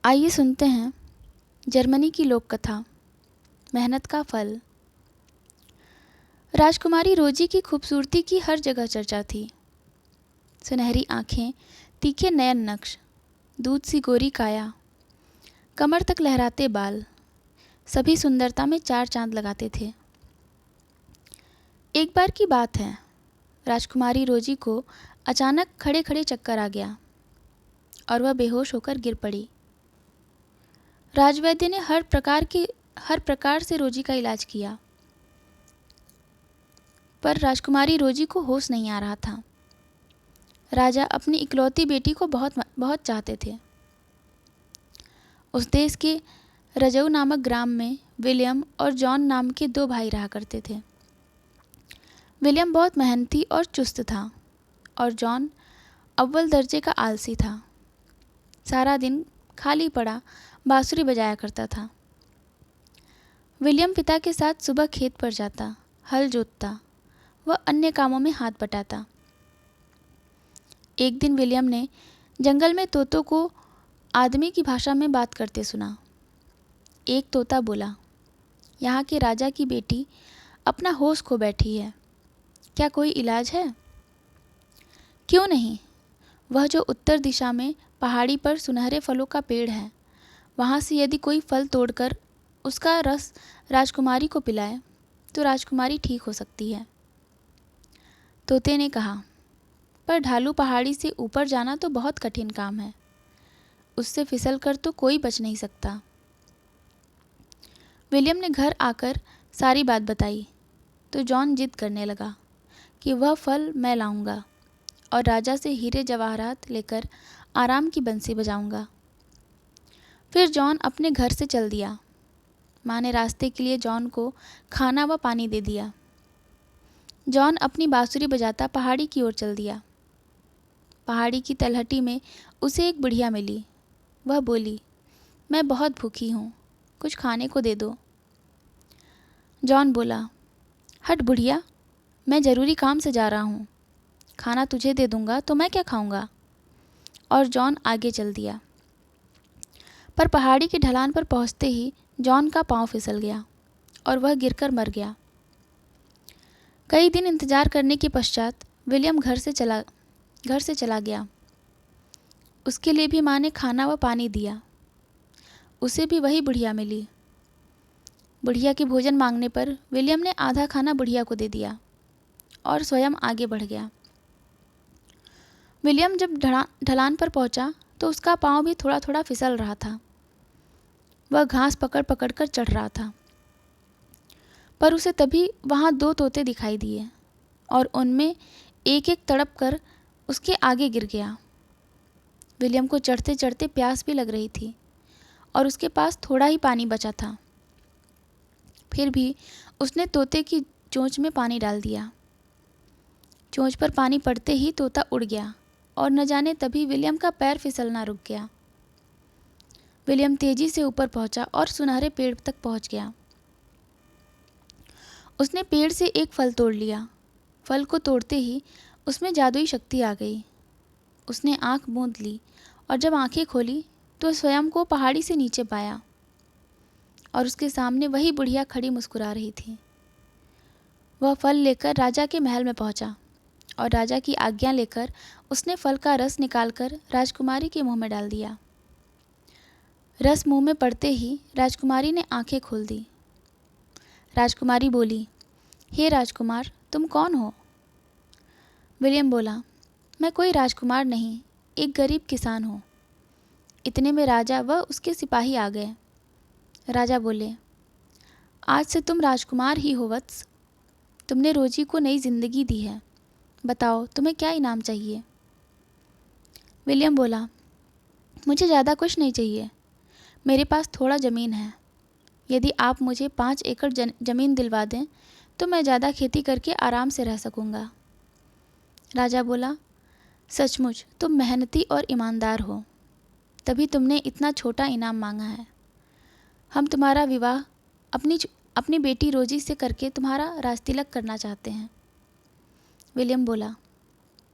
आइए सुनते हैं जर्मनी की लोक कथा, मेहनत का फल। राजकुमारी रोजी की खूबसूरती की हर जगह चर्चा थी। सुनहरी आंखें, तीखे नयन नक्श, दूध सी गोरी काया, कमर तक लहराते बाल, सभी सुंदरता में चार चांद लगाते थे। एक बार की बात है, राजकुमारी रोजी को अचानक खड़े खड़े चक्कर आ गया और वह बेहोश होकर गिर पड़ी। राजवैद्य ने हर प्रकार से रोजी का इलाज किया, पर राजकुमारी रोजी को होश नहीं आ रहा था। राजा अपनी इकलौती बेटी को बहुत बहुत चाहते थे। उस देश के रजऊ नामक ग्राम में विलियम और जॉन नाम के दो भाई रहा करते थे। विलियम बहुत मेहनती और चुस्त था और जॉन अव्वल दर्जे का आलसी था। सारा दिन खाली पड़ा बांसुरी बजाया करता था। विलियम पिता के साथ सुबह खेत पर जाता, हल जोतता व अन्य कामों में हाथ बटाता। एक दिन विलियम ने जंगल में तोतों को आदमी की भाषा में बात करते सुना। एक तोता बोला, यहाँ के राजा की बेटी अपना होश खो बैठी है, क्या कोई इलाज है? क्यों नहीं, वह जो उत्तर दिशा में पहाड़ी पर सुनहरे फलों का पेड़ है, वहाँ से यदि कोई फल तोड़कर उसका रस राजकुमारी को पिलाए तो राजकुमारी ठीक हो सकती है। तोते ने कहा, पर ढालू पहाड़ी से ऊपर जाना तो बहुत कठिन काम है, उससे फिसल कर तो कोई बच नहीं सकता। विलियम ने घर आकर सारी बात बताई तो जॉन जिद करने लगा कि वह फल मैं लाऊंगा और राजा से हीरे जवाहरात लेकर आराम की बंसी बजाऊंगा। फिर जॉन अपने घर से चल दिया। माँ ने रास्ते के लिए जॉन को खाना व पानी दे दिया। जॉन अपनी बांसुरी बजाता पहाड़ी की ओर चल दिया। पहाड़ी की तलहटी में उसे एक बुढ़िया मिली। वह बोली, मैं बहुत भूखी हूँ, कुछ खाने को दे दो। जॉन बोला, हट बुढ़िया, मैं ज़रूरी काम से जा रहा हूँ, खाना तुझे दे दूँगा तो मैं क्या खाऊँगा। और जॉन आगे चल दिया। पर पहाड़ी की ढलान पर पहुँचते ही जॉन का पाँव फिसल गया और वह गिरकर मर गया। कई दिन इंतजार करने के पश्चात विलियम घर से चला गया। उसके लिए भी माँ ने खाना व पानी दिया। उसे भी वही बुढ़िया मिली। बुढ़िया के भोजन मांगने पर विलियम ने आधा खाना बुढ़िया को दे दिया और स्वयं आगे बढ़ गया। विलियम जब ढलान पर पहुंचा तो उसका पाँव भी थोड़ा थोड़ा फिसल रहा था। वह घास पकड़ पकड़ कर चढ़ रहा था, पर उसे तभी वहाँ दो तोते दिखाई दिए और उनमें एक एक तड़प कर उसके आगे गिर गया। विलियम को चढ़ते चढ़ते प्यास भी लग रही थी और उसके पास थोड़ा ही पानी बचा था। फिर भी उसने तोते की चोंच में पानी डाल दिया। चोंच पर पानी पड़ते ही तोता उड़ गया और न जाने तभी विलियम का पैर फिसलना रुक गया। विलियम तेजी से ऊपर पहुंचा और सुनहरे पेड़ तक पहुंच गया। उसने पेड़ से एक फल तोड़ लिया। फल को तोड़ते ही उसमें जादुई शक्ति आ गई। उसने आंख मूंद ली और जब आंखें खोली तो स्वयं को पहाड़ी से नीचे पाया और उसके सामने वही बुढ़िया खड़ी मुस्कुरा रही थी। वह फल लेकर राजा के महल में पहुंचा और राजा की आज्ञा लेकर उसने फल का रस निकालकर राजकुमारी के मुंह में डाल दिया। रस मुंह में पड़ते ही राजकुमारी ने आंखें खोल दी। राजकुमारी बोली, हे राजकुमार, तुम कौन हो? विलियम बोला, मैं कोई राजकुमार नहीं, एक गरीब किसान हूँ। इतने में राजा व उसके सिपाही आ गए। राजा बोले, आज से तुम राजकुमार ही हो वत्स। तुमने रोजी को नई जिंदगी दी है, बताओ तुम्हें क्या इनाम चाहिए? विलियम बोला, मुझे ज़्यादा कुछ नहीं चाहिए, मेरे पास थोड़ा ज़मीन है। यदि आप मुझे 5 एकड़ ज़मीन दिलवा दें तो मैं ज़्यादा खेती करके आराम से रह सकूँगा। राजा बोला, सचमुच तुम मेहनती और ईमानदार हो, तभी तुमने इतना छोटा इनाम मांगा है। हम तुम्हारा विवाह अपनी बेटी रोजी से करके तुम्हारा राजतिलक करना चाहते हैं। विलियम बोला,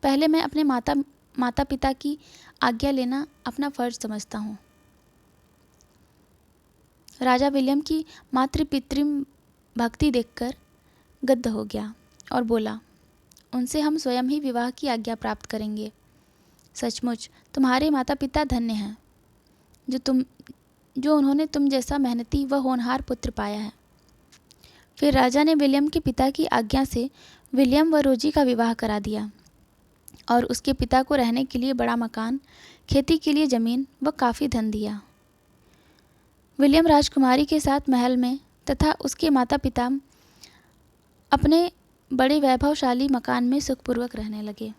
पहले मैं अपने माता पिता की आज्ञा लेना अपना फ़र्ज समझता हूँ। राजा विलियम की मातृपितृ भक्ति देखकर गद्द हो गया और बोला, उनसे हम स्वयं ही विवाह की आज्ञा प्राप्त करेंगे। सचमुच तुम्हारे माता पिता धन्य हैं जो उन्होंने तुम जैसा मेहनती व होनहार पुत्र पाया है। फिर राजा ने विलियम के पिता की आज्ञा से विलियम व रोजी का विवाह करा दिया और उसके पिता को रहने के लिए बड़ा मकान, खेती के लिए ज़मीन व काफ़ी धन दिया। विलियम राजकुमारी के साथ महल में तथा उसके माता पिता अपने बड़े वैभवशाली मकान में सुखपूर्वक रहने लगे।